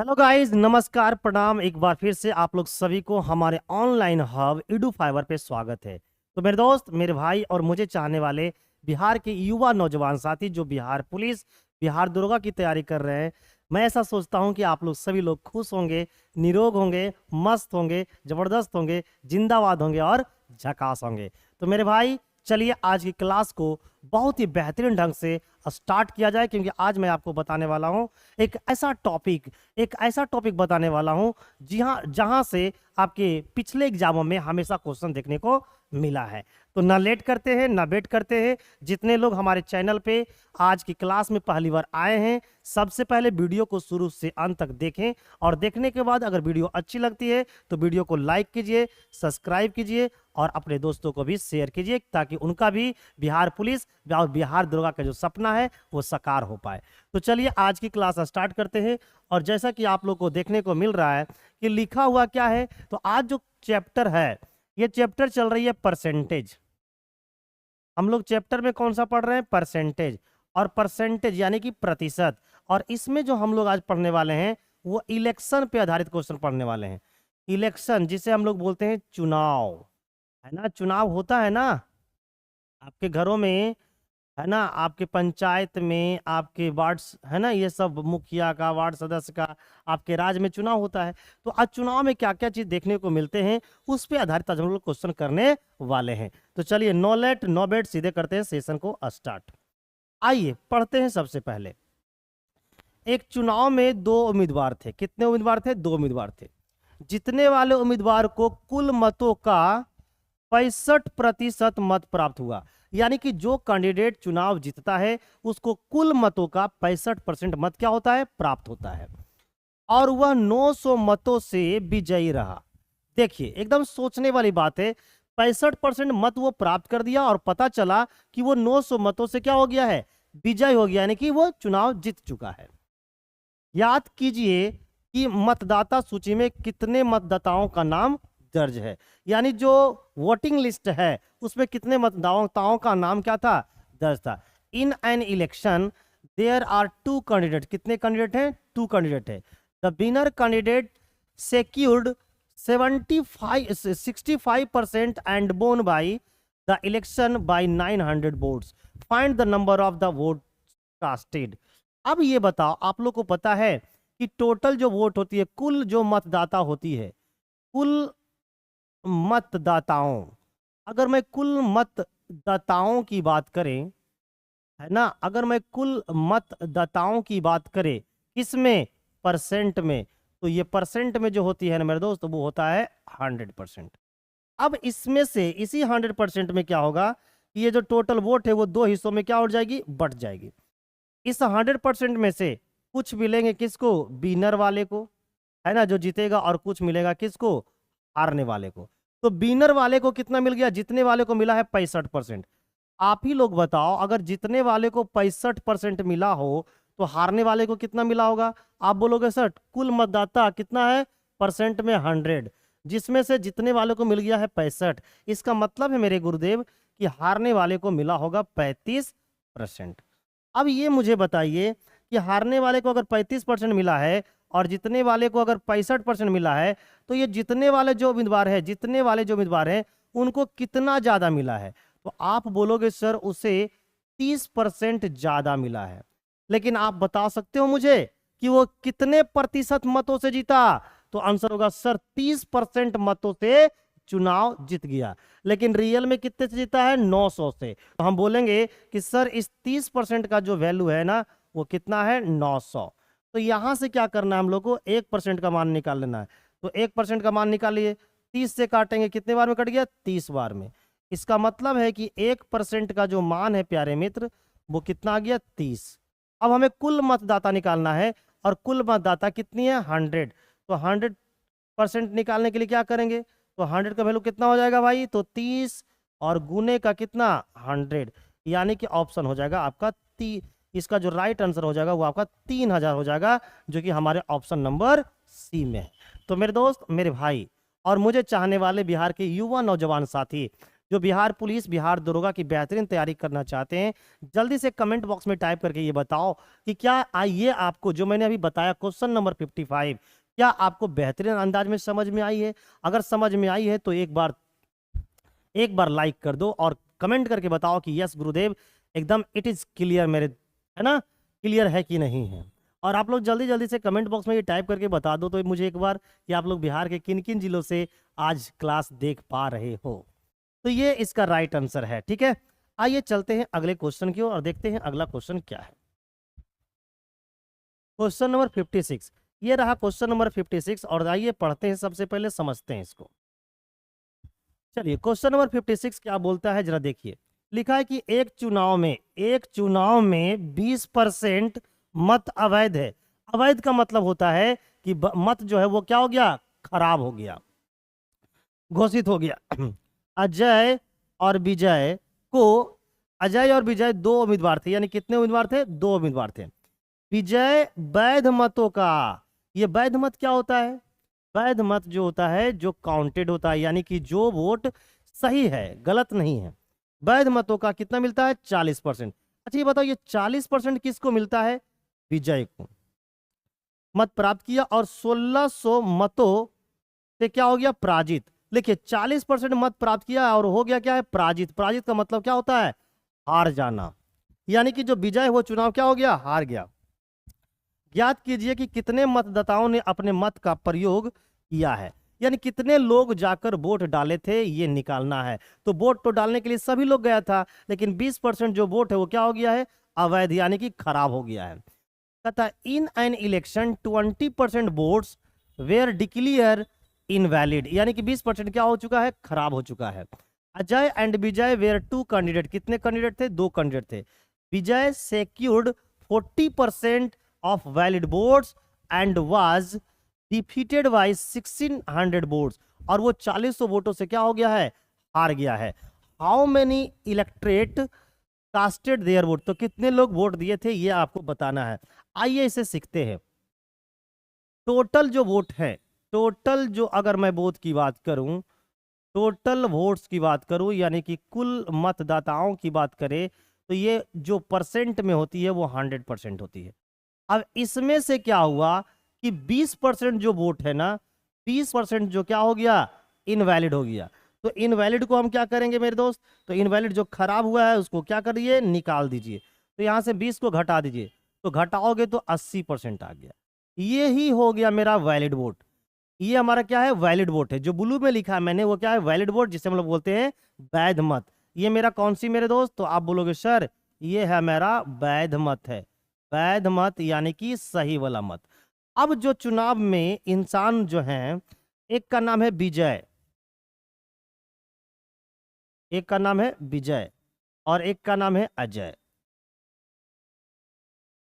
Hello guys, नमस्कार, प्रणाम। एक बार फिर से आप लोग सभी को हमारे ऑनलाइन हब इडू फाइवर पे स्वागत है। तो मेरे दोस्त, मेरे भाई और मुझे चाहने वाले बिहार के युवा नौजवान साथी जो बिहार पुलिस, बिहार दरोगा की तैयारी कर रहे हैं, मैं ऐसा सोचता हूं कि आप लोग सभी लोग खुश होंगे, निरोग होंगे, मस्त होंगे, जबरदस्त होंगे, जिंदाबाद होंगे और झकास होंगे। तो मेरे भाई, चलिए आज की क्लास को बहुत ही बेहतरीन ढंग से स्टार्ट किया जाए, क्योंकि आज मैं आपको बताने वाला हूं एक ऐसा टॉपिक बताने वाला हूं जहां से आपके पिछले एग्जामों में हमेशा क्वेश्चन देखने को मिला है। तो ना लेट करते हैं, ना वेट करते हैं। जितने लोग हमारे चैनल पे आज की क्लास में पहली बार आए हैं, सबसे पहले वीडियो को शुरू से अंत तक देखें, और देखने के बाद अगर वीडियो अच्छी लगती है तो वीडियो को लाइक कीजिए, सब्सक्राइब कीजिए और अपने दोस्तों को भी शेयर कीजिए, ताकि उनका भी बिहार पुलिस और बिहार दरोगा का जो सपना है वो साकार हो पाए। तो चलिए आज की क्लास स्टार्ट करते हैं। और जैसा कि आप लोग को देखने को मिल रहा है कि लिखा हुआ क्या है, तो आज जो चैप्टर है, ये चैप्टर चल रही है परसेंटेज। हम लोग चैप्टर में कौन सा पढ़ रहे हैं? परसेंटेज। और परसेंटेज यानी कि प्रतिशत। और इसमें जो हम लोग आज पढ़ने वाले हैं वो इलेक्शन पे आधारित क्वेश्चन पढ़ने वाले हैं। इलेक्शन, जिसे हम लोग बोलते हैं चुनाव, है ना? चुनाव होता है ना आपके घरों में, है ना? आपके पंचायत में, आपके वार्ड, है ना, ये सब मुखिया का, वार्ड सदस्य का, आपके राज्य में चुनाव होता है। तो आज चुनाव में क्या क्या चीज देखने को मिलते हैं, उस पे आधारित आज हम लोग क्वेश्चन करने वाले हैं। तो चलिए, नो लेट नो बेट, सीधे करते हैं सेशन को स्टार्ट। आइए पढ़ते हैं। सबसे पहले, एक चुनाव में दो उम्मीदवार थे। कितने उम्मीदवार थे? दो उम्मीदवार थे। जीतने वाले उम्मीदवार को कुल मतों का 65% मत प्राप्त हुआ। यानी कि जो कैंडिडेट चुनाव जीतता है उसको कुल मतों का 65% मत क्या होता है? प्राप्त होता है। और वह 900 मतों से विजयी रहा। देखिए, एकदम सोचने वाली बात है। 65% मत वो प्राप्त कर दिया और पता चला कि वो 900 मतों से क्या हो गया है? विजय हो गया, यानी कि वो चुनाव जीत चुका है। याद कीजिए कि मतदाता सूची में कितने मतदाताओं का नाम दर्ज है। यानी जो वोटिंग लिस्ट है उसमें कितने मतदाताओं का नाम क्या था? दर्ज था। In an election there are two candidate. कितने कैंडिडेट हैं? टू कैंडिडेट है। The winner candidate secured 65% and won by the election by 900 votes. Find the number of the vote casted. अब ये बताओ, आप लोग को पता है कि टोटल जो वोट होती है, कुल जो मतदाता होती है, कुल मतदाताओं, अगर मैं कुल मतदाताओं की बात करें, है ना, अगर मैं कुल मतदाताओं की बात करें किसमें? परसेंट में। तो ये परसेंट में जो होती है ना मेरे दोस्त, वो होता है 100%। अब इसमें से इसी 100% में क्या होगा कि ये जो टोटल वोट है वो दो हिस्सों में क्या हो जाएगी? बट जाएगी। इस 100% में से कुछ मिलेंगे किसको? विनर वाले को, है ना, जो जीतेगा, और कुछ मिलेगा किसको? हारने वाले को। तो विनर वाले को कितना मिल गया? जीतने वाले को मिला है 65%। आप ही लोग बताओ, अगर जीतने वाले को 65% मिला हो तो हारने वाले को कितना मिला होगा? आप बोलोगे सर कुल मतदाता कितना है? परसेंट में 100, जिसमें से जीतने वाले को मिल गया है 65। इसका मतलब है मेरे गुरुदेव कि हारने वाले को मिला होगा 35%। अब ये मुझे बताइए कि हारने वाले को अगर 35% मिला है और जीतने वाले को अगर 65% मिला है, तो ये जीतने वाले जो उम्मीदवार हैं उनको कितना ज्यादा मिला है? तो आप बोलोगे सर उसे 30% ज्यादा मिला है। लेकिन आप बता सकते हो मुझे कि वो कितने प्रतिशत मतों से जीता? तो आंसर होगा सर 30% मतों से चुनाव जीत गया। लेकिन रियल में कितने से जीता है? 900 से। तो हम बोलेंगे कि सर इस 30% का जो वैल्यू है ना, वो कितना है? 900। तो यहां से क्या करना है हम लोग को? 1% का मान निकाल लेना है। तो 1% का मान निकालिए, 30 से काटेंगे, कितने बार में कट गया? 30 बार में। इसका मतलब है कि 1% का जो मान है प्यारे मित्र, वो कितना आ गया? 30। अब हमें कुल मतदाता निकालना है, और कुल मतदाता कितनी है? 100। तो 100% निकालने के लिए क्या करेंगे? तो 100 का वैल्यू कितना हो जाएगा भाई? तो 30 और गुने का कितना? 100। यानी कि ऑप्शन हो जाएगा आपका इसका जो राइट आंसर हो जाएगा वो आपका 3000 हो जाएगा, जो कि हमारे ऑप्शन नंबर सी में है। तो मेरे दोस्त, मेरे भाई और मुझे चाहने वाले बिहार के युवा नौजवान साथी, जो बिहार पुलिस, बिहार दरोगा की बेहतरीन तैयारी करना चाहते हैं, जल्दी से कमेंट बॉक्स में टाइप करके ये बताओ कि क्या ये आपको जो मैंने अभी बताया क्वेश्चन नंबर 55 क्या आपको बेहतरीन अंदाज में समझ में आई है? अगर समझ में आई है तो एक बार लाइक कर दो और कमेंट करके बताओ कि यस गुरुदेव एकदम इट इज क्लियर मेरे, है ना, क्लियर है कि नहीं है। और आप लोग जल्दी जल्दी से कमेंट बॉक्स में ये टाइप करके बता दो तो मुझे एक बार कि आप लोग बिहार के किन किन जिलों से आज क्लास देख पा रहे हो। तो ये इसका राइट आंसर है। ठीक है, आइए चलते हैं अगले क्वेश्चन की ओर और देखते हैं अगला क्वेश्चन क्या है। क्वेश्चन नंबर 56, ये रहा क्वेश्चन नंबर 56 और आइए पढ़ते हैं, सबसे पहले समझते हैं इसको। चलिए क्वेश्चन नंबर 56 क्या बोलता है जरा देखिए। लिखा है कि एक चुनाव में 20% मत अवैध है। अवैध का मतलब होता है कि मत जो है वो क्या हो गया, खराब हो गया, घोषित हो गया। अजय और विजय दो उम्मीदवार थे, यानी कितने उम्मीदवार थे, दो उम्मीदवार थे। विजय वैध मतों का, ये वैध मत क्या होता है, वैध मत जो होता है जो काउंटेड होता है, यानी कि जो वोट सही है, गलत नहीं है। वैध मतों का कितना मिलता है, 40%। अच्छा ये बताओ ये 40% किसको मिलता है, विजय को मत प्राप्त किया और 1600 मतों से क्या हो गया, पराजित। देखिए 40% मत प्राप्त किया और हो गया क्या है, पराजित। पराजित का मतलब क्या होता है, हार जाना, यानी कि जो विजय वो चुनाव क्या हो गया, हार गया। ज्ञात कीजिए कि कितने मतदाताओं ने अपने मत का प्रयोग किया है, यानी कितने लोग जाकर वोट डाले थे ये निकालना है। तो वोट तो डालने के लिए सभी लोग गया था, लेकिन 20% जो वोट है वो क्या हो गया है, अवैध, यानी कि खराब हो गया है। कहता in an election 20% votes were declare invalid, यानी कि 20% क्या हो चुका है, खराब हो चुका है। Ajay and Vijay were two candidate, कितने कैंडिडेट थे, दो कैंडिडेट थे। Vijay secured 40% of valid votes and was defeated by 1600 votes, और वो 4000 वोटों से क्या हो गया है, हार गया है। How many electorate casted their vote, तो कितने लोग वोट दिए थे ये आपको बताना है। आइए इसे सीखते हैं। टोटल जो वोट है, टोटल जो अगर मैं वोट की बात करूं, टोटल वोट्स की बात करूं, यानी कि कुल मतदाताओं की बात करें तो ये जो परसेंट में होती है वो 100% होती है। अब इसमें से क्या हुआ कि 20% जो वोट है ना, 20% जो क्या हो गया, इनवैलिड हो गया। तो इनवैलिड को हम क्या करेंगे मेरे दोस्त, तो इनवैलिड जो खराब हुआ है उसको क्या करिए, निकाल दीजिए। तो यहां से 20 को घटा दीजिए, तो घटाओगे तो 80% आ गया। ये ही हो गया मेरा वैलिड वोट। ये हमारा क्या है, वैलिड वोट है। जो ब्लू में लिखा है मैंने वो क्या है, वैलिड वोट, जिसे हम लोग बोलते हैं वैध मत। ये मेरा कौन सी मेरे दोस्त, तो आप बोलोगे सर ये है मेरा वैध मत है, वैध मत यानी कि सही वाला मत। अब जो चुनाव में इंसान जो हैं, एक का नाम है विजय, एक का नाम है विजय और एक का नाम है अजय।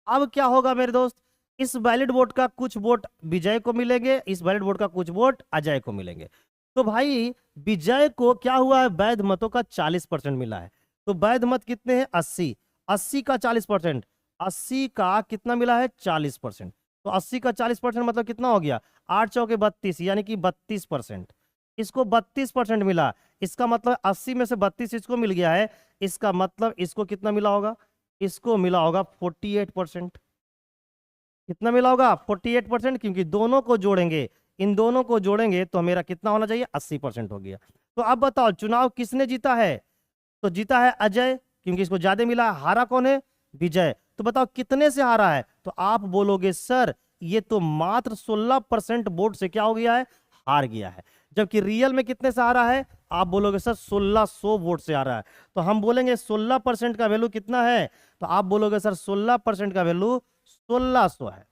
अब क्या होगा मेरे दोस्त, इस वैलिड वोट का कुछ वोट विजय को मिलेंगे, इस वैलिड वोट का कुछ वोट अजय को मिलेंगे। तो भाई विजय को क्या हुआ है, वैध मतों का 40% मिला है। तो वैध मत कितने हैं, 80, 80 का 40%, 80 का कितना मिला है, 40%। तो 80 का 40% मतलब कितना हो गया, 8 चौके 32, यानी कि 32%। इसको 32% मिला, इसका मतलब 80 में से 32 इसको मिल गया है, इसका मतलब इसको कितना मिला होगा, इसको मिला होगा 48%। कितना मिला होगा, 48%, क्योंकि दोनों को जोड़ेंगे, इन दोनों को जोड़ेंगे तो मेरा कितना होना चाहिए, 80% हो गया। तो अब बताओ चुनाव किसने जीता है, तो जीता है अजय, क्योंकि इसको ज्यादा मिला। हारा कौन है, विजय। तो बताओ कितने से हारा है, तो आप बोलोगे सर ये तो मात्र 16% वोट से क्या हो गया है, हार गया है। जबकि रियल में कितने से हारा है, आप बोलोगे सर 1600 वोट से हारा है। तो हम बोलेंगे 16% का वैल्यू कितना है, तो आप बोलोगे सर 16% का वैल्यू 1600 है।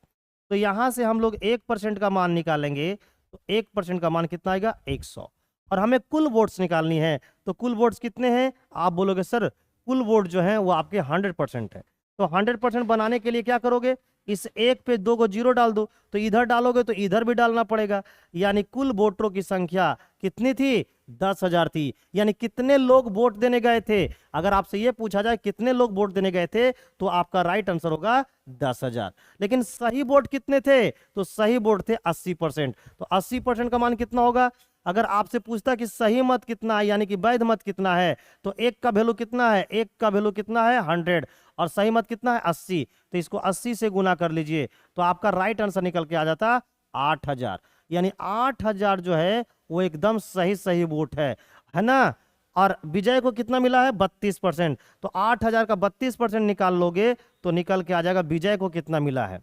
तो यहां से हम लोग 1% का मान निकालेंगे, तो 1% का मान कितना आएगा, 100। और हमें कुल वोट्स निकालनी है, तो कुल वोट्स कितने हैं, आप बोलोगे सर कुल वोट जो है वो आपके 100% है। तो 100% बनाने के लिए क्या करोगे, इस एक पे 2 को जीरो डाल दो, तो इधर डालोगे तो इधर भी डालना पड़ेगा। यानी कुल वोटरों की संख्या कितनी थी, 10,000 थी। यानी कितने लोग वोट देने गए थे, अगर आपसे ये पूछा जाए कितने लोग वोट देने गए थे, तो आपका राइट आंसर होगा 10,000। लेकिन सही वोट कितने थे, तो सही वोट थे 80%। तो 80% का मान कितना होगा, अगर आपसे पूछता कि सही मत कितना है यानी कि वैध मत कितना है, तो एक का वैल्यू कितना है, एक का वैल्यू कितना है 100 और सही मत कितना है 80, तो इसको 80 से गुना कर लीजिए तो आपका राइट आंसर निकल के आ जाता 8000। यानी 8000 जो है वो एकदम सही सही वोट है ना। और विजय को कितना मिला है 32%, तो 8000 का 32% निकाल लोगे तो निकल के आ जाएगा विजय को कितना मिला है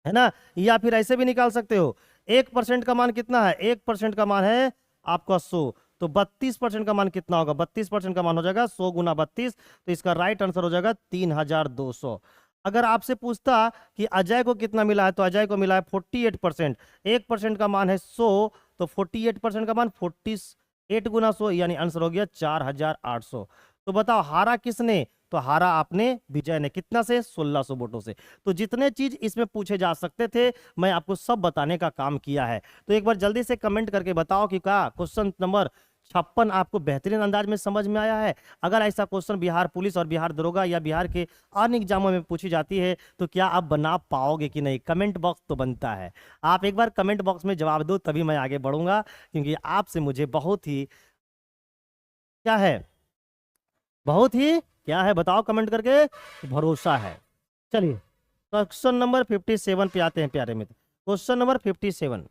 ना। या फिर ऐसे भी निकाल सकते हो 1% का मान कितना है, 1% का मान है आपका 100, तो 32% का मान कितना होगा, 32% का मान हो जाएगा 100 गुना 32, तो इसका राइट आंसर हो जाएगा 3200। अगर आपसे पूछता कि अजय को कितना मिला है, तो अजय को मिला है 48%, 1% का मान है 100, तो 48% का मान 48 गुना 100 यानी आंसर हो गया 4800। तो बताओ हारा किसने, तो हारा आपने विजय ने, कितना से 1600 वोटों से। तो जितने चीज इसमें पूछे जा सकते थे मैं आपको सब बताने का काम किया है। तो एक बार जल्दी से कमेंट करके बताओ कि क्या क्वेश्चन नंबर 56 आपको बेहतरीन अंदाज में समझ में आया है। अगर ऐसा क्वेश्चन बिहार पुलिस और बिहार दरोगा या बिहार के अन्य एग्जामों में पूछी जाती है तो क्या आप बना पाओगे कि नहीं, कमेंट बॉक्स तो बनता है। आप एक बार कमेंट बॉक्स में जवाब दो तभी मैं आगे बढ़ूंगा, क्योंकि आपसे मुझे बहुत ही क्या है, बहुत ही क्या है बताओ कमेंट करके, भरोसा है। चलिए क्वेश्चन नंबर 57 पे आते हैं प्यारे मित्र। क्वेश्चन नंबर 57,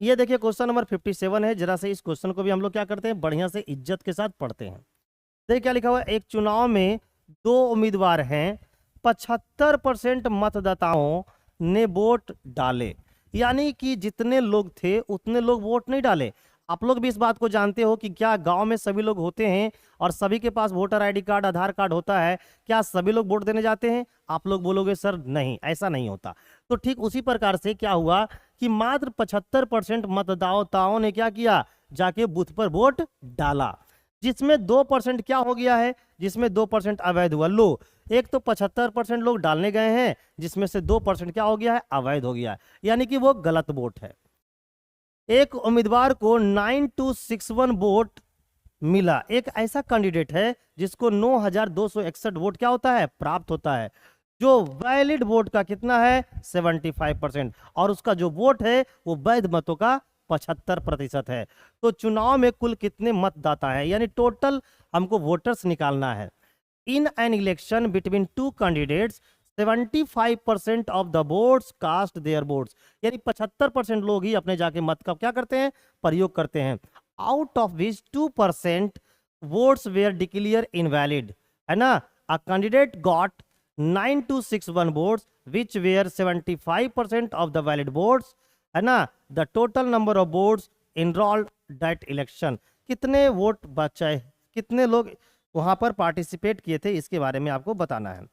ये देखिए क्वेश्चन नंबर 57 है। जरा से इस क्वेश्चन को भी हम लोग क्या करते हैं, बढ़िया से इज्जत के साथ पढ़ते हैं। देखिए क्या लिखा हुआ है, एक चुनाव में दो उम्मीदवार हैं, 75% मतदाताओं ने वोट डाले, यानी कि जितने लोग थे उतने लोग वोट नहीं डाले। आप लोग भी इस बात को जानते हो कि क्या गांव में सभी लोग होते हैं और सभी के पास वोटर आईडी कार्ड आधार कार्ड होता है, क्या सभी लोग वोट देने जाते हैं? आप लोग बोलोगे सर नहीं, ऐसा नहीं होता। तो ठीक उसी प्रकार से क्या हुआ कि मात्र 75% मतदाताओं ने क्या किया, जाके बूथ पर वोट डाला, जिसमें 2% क्या हो गया है, जिसमें 2% अवैध हुआ। लो, एक तो 75% लोग डालने गए हैं जिसमें से 2% क्या हो गया है, अवैध हो गया है, यानी कि वो गलत वोट है। एक उम्मीदवार को 9261 वोट मिला, एक ऐसा कैंडिडेट है जिसको 9261 वोट क्या होता है, प्राप्त होता है। जो वैलिड वोट का कितना है 75%, और उसका जो वोट है वो वैध मतों का 75% है। तो चुनाव में कुल कितने मतदाता है, यानी टोटल हमको वोटर्स निकालना है। In an election between two candidates 75% of the votes cast their votes, यानी 75% लोग ही अपने जाके मत का क्या करते हैं, प्रयोग करते हैं। Out of which 2% votes were declare invalid, है ना। A candidate got 9261 votes which were 75% of the valid votes, है ना। The total number of votes enrolled that election, कितने वोट बचे, कितने लोग वहां पर पार्टिसिपेट किए थे, इसके बारे में आपको बताना है।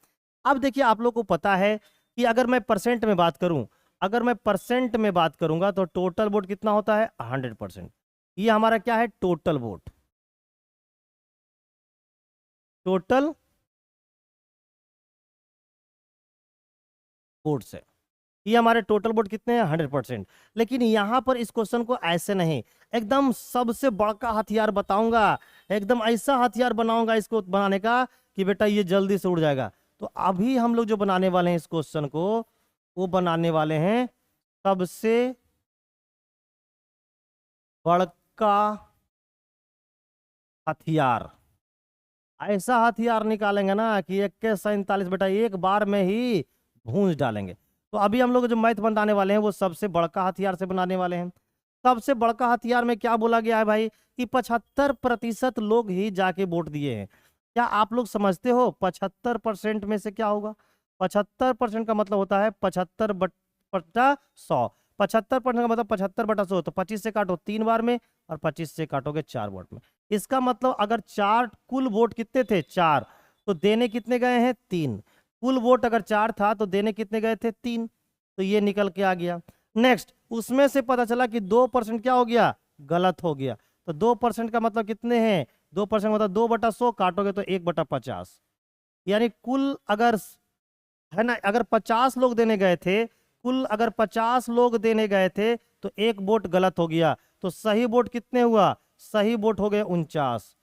अब देखिए आप लोग को पता है कि अगर मैं परसेंट में बात करूं, अगर मैं परसेंट में बात करूंगा तो टोटल वोट कितना होता है 100%। ये हमारा क्या है, टोटल वोट, टोटल वोट से ये हमारे टोटल वोट कितने हैं 100%। लेकिन यहां पर इस क्वेश्चन को ऐसे नहीं, एकदम सबसे बड़का हथियार बताऊंगा, एकदम ऐसा हथियार बनाऊंगा इसको बनाने का कि बेटा ये जल्दी से उड़ जाएगा। तो अभी हम लोग जो बनाने वाले हैं इस क्वेश्चन को, वो बनाने वाले हैं सबसे बड़का हथियार। ऐसा हथियार निकालेंगे ना कि 4147 बेटा एक बार में ही भूंज डालेंगे। तो अभी हम लोग जो मैथ बनाने वाले हैं वो सबसे बड़का हथियार से बनाने वाले हैं। सबसे बड़का हथियार में क्या बोला गया है भाई कि 75% लोग ही जाके वोट दिए हैं। क्या आप लोग समझते हो 75% में से क्या होगा, 75% का मतलब होता है 75 बटा 100, 75% का मतलब 75/100, तो 25 से काटो 3 बार में और 25 से काटोगे 4 वोट में। इसका मतलब अगर 4 कुल वोट कितने थे 4, तो देने कितने गए हैं 3। कुल वोट अगर 4 था तो देने कितने गए थे 3, तो ये निकल के आ गया। नेक्स्ट उसमें से पता चला कि 2% क्या हो गया, गलत हो गया। तो 2% का मतलब कितने हैं, 2% मतलब 2/100 काटोगे तो 1/50, यानी कुल अगर है ना, अगर 50 लोग देने गए थे, कुल अगर 50 लोग देने गए थे तो एक वोट गलत हो गया। तो सही वोट कितने हुआ, सही वोट हो गए 49।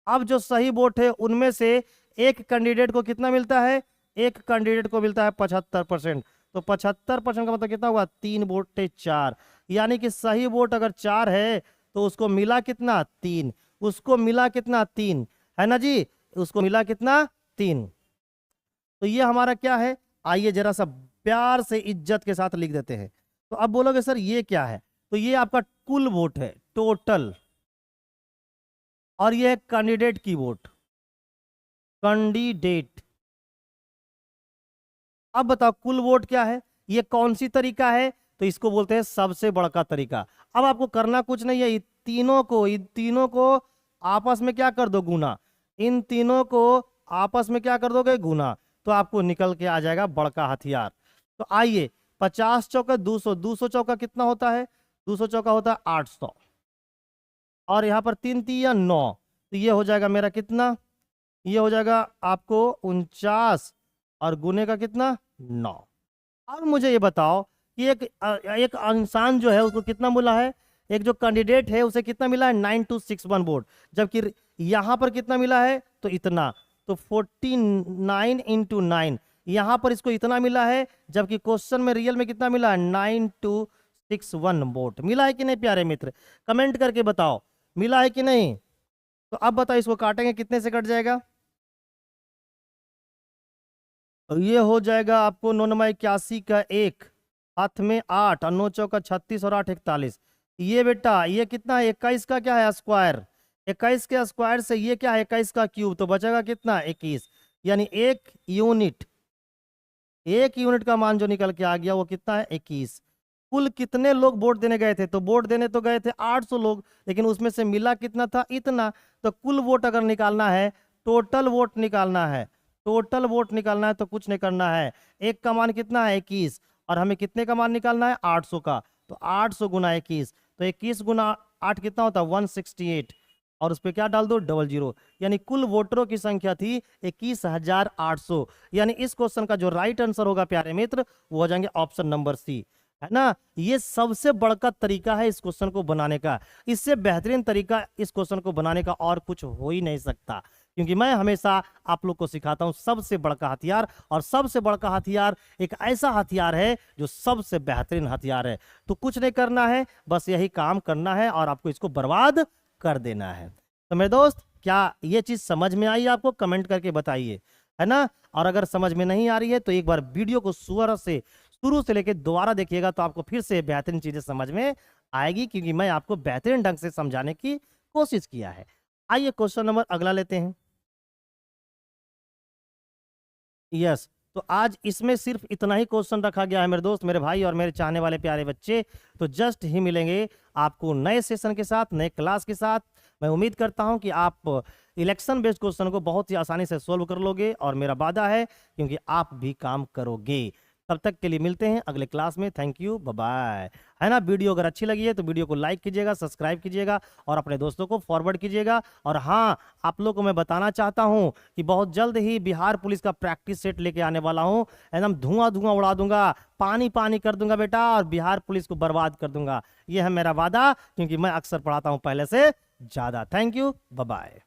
अब जो सही वोट है उनमें से एक कैंडिडेट को कितना मिलता है, एक कैंडिडेट को मिलता है 75%। तो 75% का मतलब कितना हुआ, 3 बटे 4, यानी कि सही वोट अगर 4 है तो उसको मिला कितना, 3, उसको मिला कितना, 3, है ना जी, उसको मिला कितना, 3। तो ये हमारा क्या है, आइए जरा सा प्यार से इज्जत के साथ लिख देते हैं। तो अब बोलोगे सर ये क्या है, तो ये आपका कुल वोट है, टोटल, और ये है कैंडिडेट की वोट, कैंडिडेट। अब बताओ कुल वोट क्या है, ये कौन सी तरीका है, तो इसको बोलते हैं सबसे बड़का तरीका। अब आपको करना कुछ नहीं है, इन तीनों को आपस में क्या कर दो, गुना, इन तीनों को आपस में क्या कर दोगे, गुना, तो आपको निकल के आ जाएगा बड़का हथियार। तो आइए, 50 चौका 200, 200 चौका कितना होता है, 200 चौका होता है 800, और यहाँ पर 3 3 9, तो ये हो जाएगा मेरा कितना, ये हो जाएगा आपको 49, और गुने का कितना, 9। अब मुझे ये बताओ कि एक इंसान जो है उसको कितना मिला है, एक जो कैंडिडेट है उसे कितना मिला है, 9261 वोट, जबकि यहां पर कितना मिला है, तो इतना, तो 49 इंटू 9, यहां पर इसको इतना मिला है, जबकि क्वेश्चन में रियल में कितना मिला है, 9261 वोट। मिला है कि नहीं प्यारे मित्र, कमेंट करके बताओ मिला है कि नहीं। तो अब बताओ इसको काटेंगे कितने से कट जाएगा, तो ये हो जाएगा आपको 9 9 81 का 1, हाथ में 8, और 9 चौका 36, और 8 41। ये बेटा ये कितना है, 21 का क्या है, स्क्वायर, 21 के स्क्वायर से ये क्या है, 21 का क्यूब, तो बचेगा कितना, 21, यानी एक यूनिट का मान जो निकल के आ गया वो कितना है, 21। कुल कितने लोग वोट देने गए थे, तो वोट देने तो गए थे 800 लोग, लेकिन उसमें से मिला कितना था, इतना। तो कुल वोट अगर निकालना है, टोटल वोट निकालना है, टोटल वोट निकालना है, तो कुछ नहीं करना है, एक का मान कितना है, 21, और हमें कितने का मान निकालना है, 800 का, तो 800 गुना 21, तो 21 गुना 8 कितना होता है, 168, और उस पर क्या डाल दो, 00, यानी कुल वोटरों की संख्या थी 21,800। यानी इस क्वेश्चन का जो राइट आंसर होगा प्यारे मित्र, वो हो जाएंगे ऑप्शन नंबर सी, है ना। ये सबसे बड़का तरीका है इस क्वेश्चन को बनाने का, इससे बेहतरीन तरीका इस क्वेश्चन को बनाने का और कुछ हो ही नहीं सकता, क्योंकि मैं हमेशा आप लोग को सिखाता हूं सबसे बड़का हथियार, और सबसे बड़का हथियार एक ऐसा हथियार है जो सबसे बेहतरीन हथियार है। तो कुछ नहीं करना है, बस यही काम करना है और आपको इसको बर्बाद कर देना है। तो मेरे दोस्त, क्या ये चीज समझ में आई आपको, कमेंट करके बताइए, है ना। और अगर समझ में नहीं आ रही है तो एक बार वीडियो को शुरू से लेकर दोबारा देखिएगा, तो आपको फिर से बेहतरीन चीजें समझ में आएगी, क्योंकि मैं आपको बेहतरीन ढंग से समझाने की कोशिश किया है। आइए क्वेश्चन नंबर अगला लेते हैं। यस, तो आज इसमें सिर्फ इतना ही क्वेश्चन रखा गया है मेरे दोस्त, मेरे भाई और मेरे चाहने वाले प्यारे बच्चे। तो जस्ट ही मिलेंगे आपको नए सेशन के साथ, नए क्लास के साथ। मैं उम्मीद करता हूं कि आप इलेक्शन बेस्ड क्वेश्चन को बहुत ही आसानी से सोल्व कर लोगे, और मेरा वादा है क्योंकि आप भी काम करोगे। तब तक के लिए मिलते हैं अगले क्लास में। Thank you, bye bye. है ना, वीडियो अगर अच्छी लगी है तो वीडियो को लाइक कीजिएगा, सब्सक्राइब कीजिएगा, और अपने दोस्तों को फॉरवर्ड कीजिएगा। और हाँ, आप लोग को मैं बताना चाहता हूं कि बहुत जल्द ही बिहार पुलिस का प्रैक्टिस सेट लेके आने वाला हूं। एकदम धुआं धुआं उड़ा दूंगा, पानी पानी कर दूंगा बेटा, और बिहार पुलिस को बर्बाद कर दूंगा। यह है मेरा वादा, क्योंकि मैं अक्सर पढ़ाता हूं पहले से ज्यादा। Thank you, bye bye.